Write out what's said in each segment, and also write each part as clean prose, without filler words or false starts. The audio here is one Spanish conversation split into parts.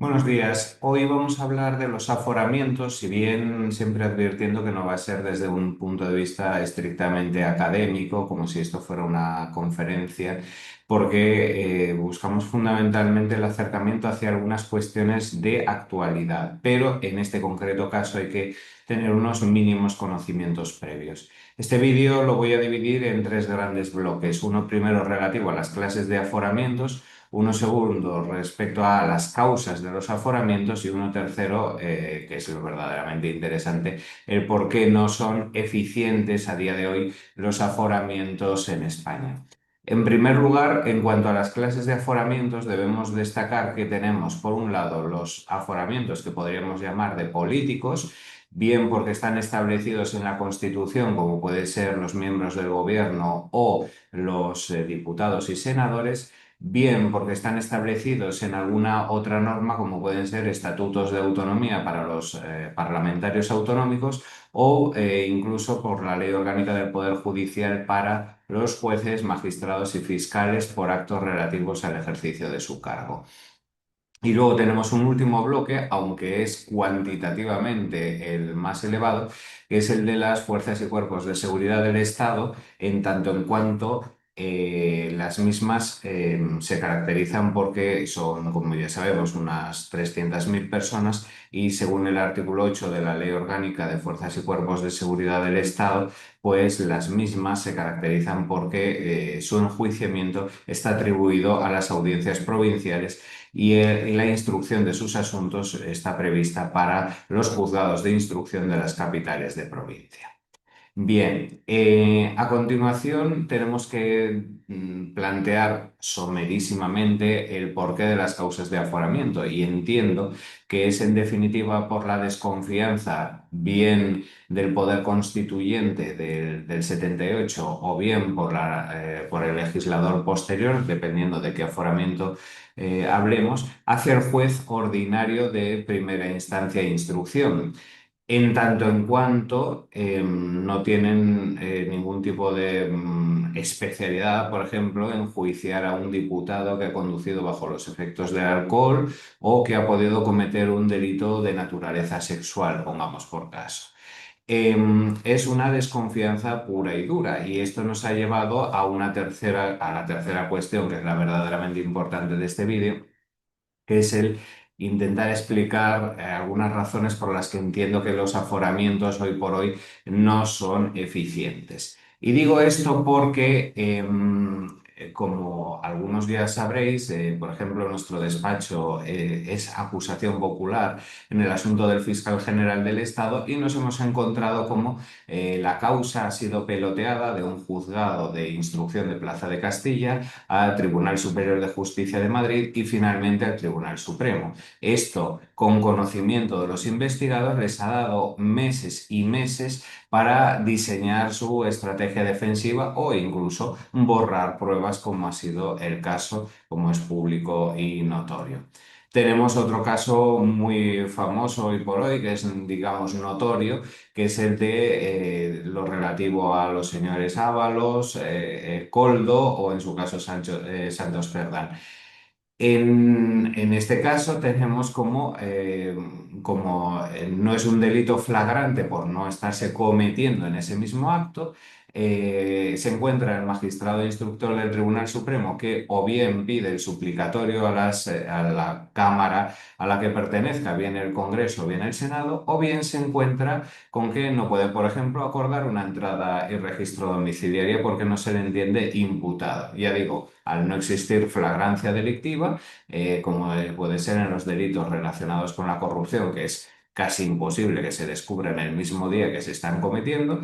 Buenos días. Hoy vamos a hablar de los aforamientos, si bien siempre advirtiendo que no va a ser desde un punto de vista estrictamente académico, como si esto fuera una conferencia, porque buscamos fundamentalmente el acercamiento hacia algunas cuestiones de actualidad, pero en este concreto caso hay que tener unos mínimos conocimientos previos. Este vídeo lo voy a dividir en tres grandes bloques. Uno primero relativo a las clases de aforamientos, uno segundo respecto a las causas de los aforamientos y uno tercero, que es lo verdaderamente interesante, el por qué no son eficientes a día de hoy los aforamientos en España. En primer lugar, en cuanto a las clases de aforamientos, debemos destacar que tenemos, por un lado, los aforamientos que podríamos llamar de políticos, bien porque están establecidos en la Constitución, como pueden ser los miembros del gobierno o los diputados y senadores, bien porque están establecidos en alguna otra norma, como pueden ser estatutos de autonomía para los parlamentarios autonómicos o incluso por la Ley Orgánica del Poder Judicial para los jueces, magistrados y fiscales por actos relativos al ejercicio de su cargo. Y luego tenemos un último bloque, aunque es cuantitativamente el más elevado, que es el de las fuerzas y cuerpos de seguridad del Estado, en tanto en cuanto las mismas se caracterizan porque son, como ya sabemos, unas 300.000 personas y según el artículo 8 de la Ley Orgánica de Fuerzas y Cuerpos de Seguridad del Estado, pues las mismas se caracterizan porque su enjuiciamiento está atribuido a las audiencias provinciales y la instrucción de sus asuntos está prevista para los juzgados de instrucción de las capitales de provincia. Bien, a continuación tenemos que plantear somerísimamente el porqué de las causas de aforamiento y entiendo que es en definitiva por la desconfianza bien del poder constituyente del 78 o bien por el legislador posterior, dependiendo de qué aforamiento hablemos, hacia el juez ordinario de primera instancia e instrucción. En tanto en cuanto no tienen ningún tipo de especialidad, por ejemplo, en juiciar a un diputado que ha conducido bajo los efectos del alcohol o que ha podido cometer un delito de naturaleza sexual, pongamos por caso. Es una desconfianza pura y dura y esto nos ha llevado a la tercera cuestión, que es la verdaderamente importante de este vídeo, que es el intentar explicar algunas razones por las que entiendo que los aforamientos hoy por hoy no son eficientes. Y digo esto porque, como algunos ya sabréis, por ejemplo, nuestro despacho es acusación popular en el asunto del fiscal general del Estado y nos hemos encontrado como la causa ha sido peloteada de un juzgado de instrucción de Plaza de Castilla al Tribunal Superior de Justicia de Madrid y finalmente al Tribunal Supremo. Esto, con conocimiento de los investigados, les ha dado meses y meses para diseñar su estrategia defensiva o incluso borrar pruebas, como ha sido el caso, como es público y notorio. Tenemos otro caso muy famoso hoy por hoy, que es, digamos, notorio, que es el de lo relativo a los señores Ábalos, Coldo o, en su caso, Santos Cerdán. En este caso tenemos como no es un delito flagrante por no estarse cometiendo en ese mismo acto, se encuentra el magistrado instructor del Tribunal Supremo que o bien pide el suplicatorio a la Cámara a la que pertenezca, bien el Congreso o bien el Senado, o bien se encuentra con que no puede, por ejemplo, acordar una entrada y registro domiciliaria porque no se le entiende imputado. Ya digo, al no existir flagrancia delictiva, como puede ser en los delitos relacionados con la corrupción, que es casi imposible que se descubran el mismo día que se están cometiendo,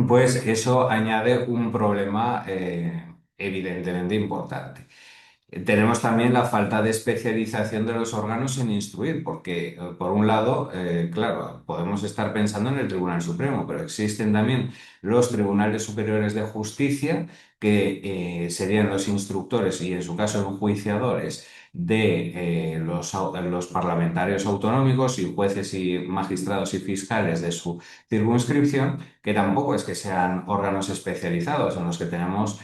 pues eso añade un problema evidentemente importante. Tenemos también la falta de especialización de los órganos en instruir, porque por un lado, claro, podemos estar pensando en el Tribunal Supremo, pero existen también los Tribunales Superiores de Justicia, que serían los instructores y en su caso enjuiciadores de los parlamentarios autonómicos y jueces y magistrados y fiscales de su circunscripción, que tampoco es que sean órganos especializados en los que tenemos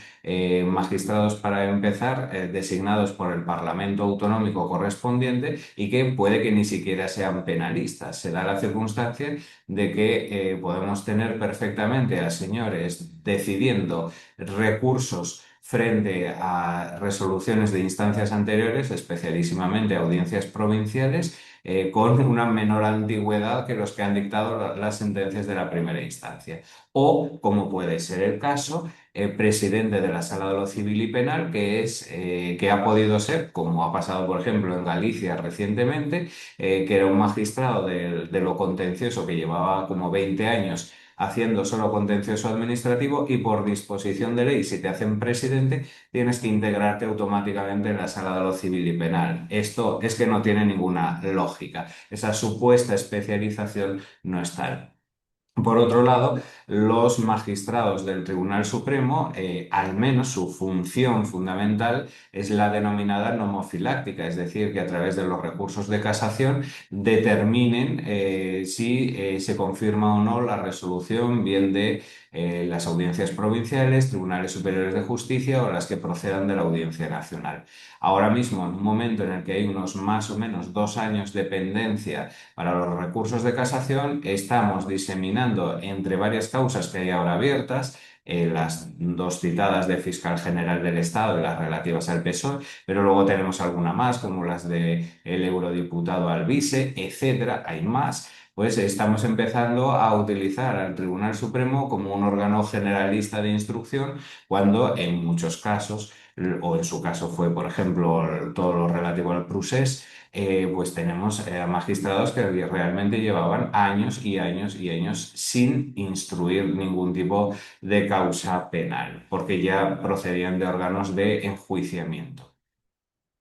magistrados para empezar, designados por el Parlamento autonómico correspondiente y que puede que ni siquiera sean penalistas. Se da la circunstancia de que podemos tener perfectamente a señores decidiendo recursos frente a resoluciones de instancias anteriores, especialísimamente audiencias provinciales, con una menor antigüedad que los que han dictado las sentencias de la primera instancia. O, como puede ser el caso, presidente de la Sala de lo Civil y Penal, que ha podido ser, como ha pasado, por ejemplo, en Galicia recientemente, que era un magistrado de lo contencioso que llevaba como 20 años haciendo solo contencioso administrativo y por disposición de ley, si te hacen presidente, tienes que integrarte automáticamente en la Sala de lo Civil y Penal. Esto es que no tiene ninguna lógica. Esa supuesta especialización no es tal. Por otro lado, los magistrados del Tribunal Supremo, al menos su función fundamental es la denominada nomofiláctica, es decir, que a través de los recursos de casación determinen si se confirma o no la resolución, bien de las audiencias provinciales, tribunales superiores de justicia o las que procedan de la Audiencia Nacional. Ahora mismo, en un momento en el que hay unos más o menos 2 años de pendencia para los recursos de casación, estamos diseminando entre varias causas que hay ahora abiertas, las dos citadas de Fiscal General del Estado y las relativas al PSOE, pero luego tenemos alguna más, como las del eurodiputado Alvise, etcétera, hay más. Pues estamos empezando a utilizar al Tribunal Supremo como un órgano generalista de instrucción, cuando en muchos casos, o en su caso fue, por ejemplo, todo lo relativo al procés, pues tenemos magistrados que realmente llevaban años y años y años sin instruir ningún tipo de causa penal, porque ya procedían de órganos de enjuiciamiento.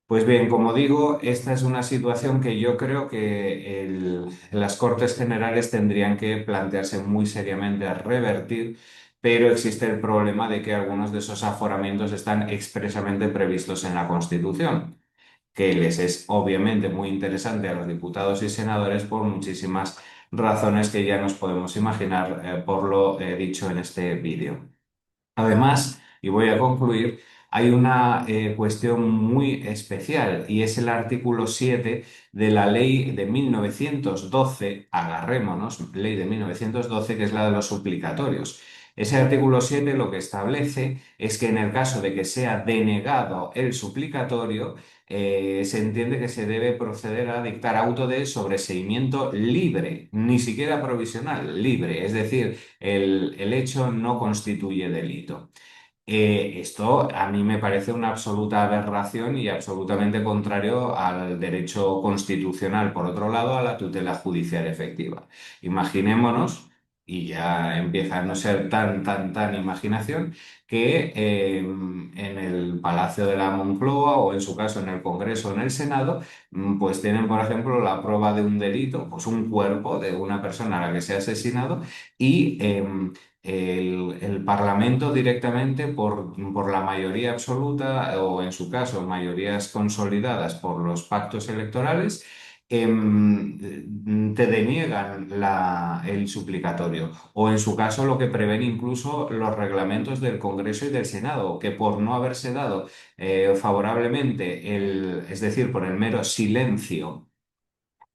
Pues bien, como digo, esta es una situación que yo creo que las Cortes Generales tendrían que plantearse muy seriamente a revertir, pero existe el problema de que algunos de esos aforamientos están expresamente previstos en la Constitución, que les es obviamente muy interesante a los diputados y senadores por muchísimas razones que ya nos podemos imaginar, por lo dicho en este vídeo. Además, y voy a concluir, hay una cuestión muy especial y es el artículo 7 de la ley de 1912, agarrémonos, ley de 1912, que es la de los suplicatorios. Ese artículo 7 lo que establece es que en el caso de que sea denegado el suplicatorio, se entiende que se debe proceder a dictar auto de sobreseimiento libre, ni siquiera provisional, libre, es decir, el hecho no constituye delito. Esto a mí me parece una absoluta aberración y absolutamente contrario al derecho constitucional, por otro lado, a la tutela judicial efectiva. Imaginémonos, y ya empieza a no ser tan imaginación, que en el Palacio de la Moncloa o en su caso en el Congreso o en el Senado, pues tienen, por ejemplo, la prueba de un delito, pues un cuerpo de una persona a la que se ha asesinado y el Parlamento directamente por la mayoría absoluta o en su caso mayorías consolidadas por los pactos electorales, te deniegan el suplicatorio o en su caso lo que prevén incluso los reglamentos del Congreso y del Senado, que por no haberse dado favorablemente, es decir, por el mero silencio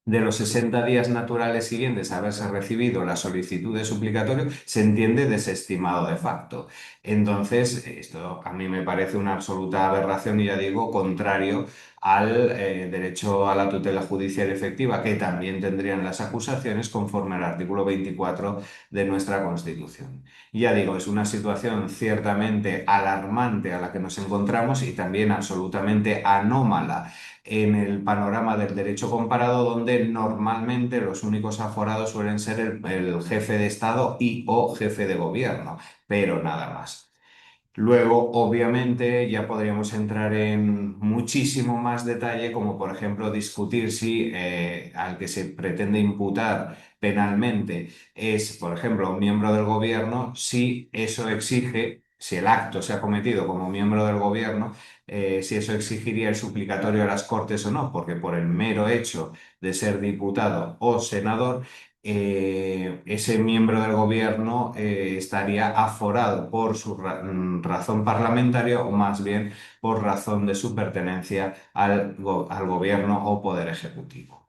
de los 60 días naturales siguientes a haberse recibido la solicitud de suplicatorio, se entiende desestimado de facto. Entonces, esto a mí me parece una absoluta aberración y ya digo, contrario al derecho a la tutela judicial efectiva, que también tendrían las acusaciones conforme al artículo 24 de nuestra Constitución. Ya digo, es una situación ciertamente alarmante a la que nos encontramos y también absolutamente anómala en el panorama del derecho comparado, donde normalmente los únicos aforados suelen ser el jefe de Estado y o jefe de gobierno, pero nada más. Luego, obviamente, ya podríamos entrar en muchísimo más detalle, como por ejemplo discutir si al que se pretende imputar penalmente es, por ejemplo, un miembro del gobierno, si eso exige si el acto se ha cometido como miembro del gobierno, si eso exigiría el suplicatorio a las Cortes o no, porque por el mero hecho de ser diputado o senador, ese miembro del gobierno estaría aforado por su razón parlamentaria o más bien por razón de su pertenencia al gobierno o poder ejecutivo.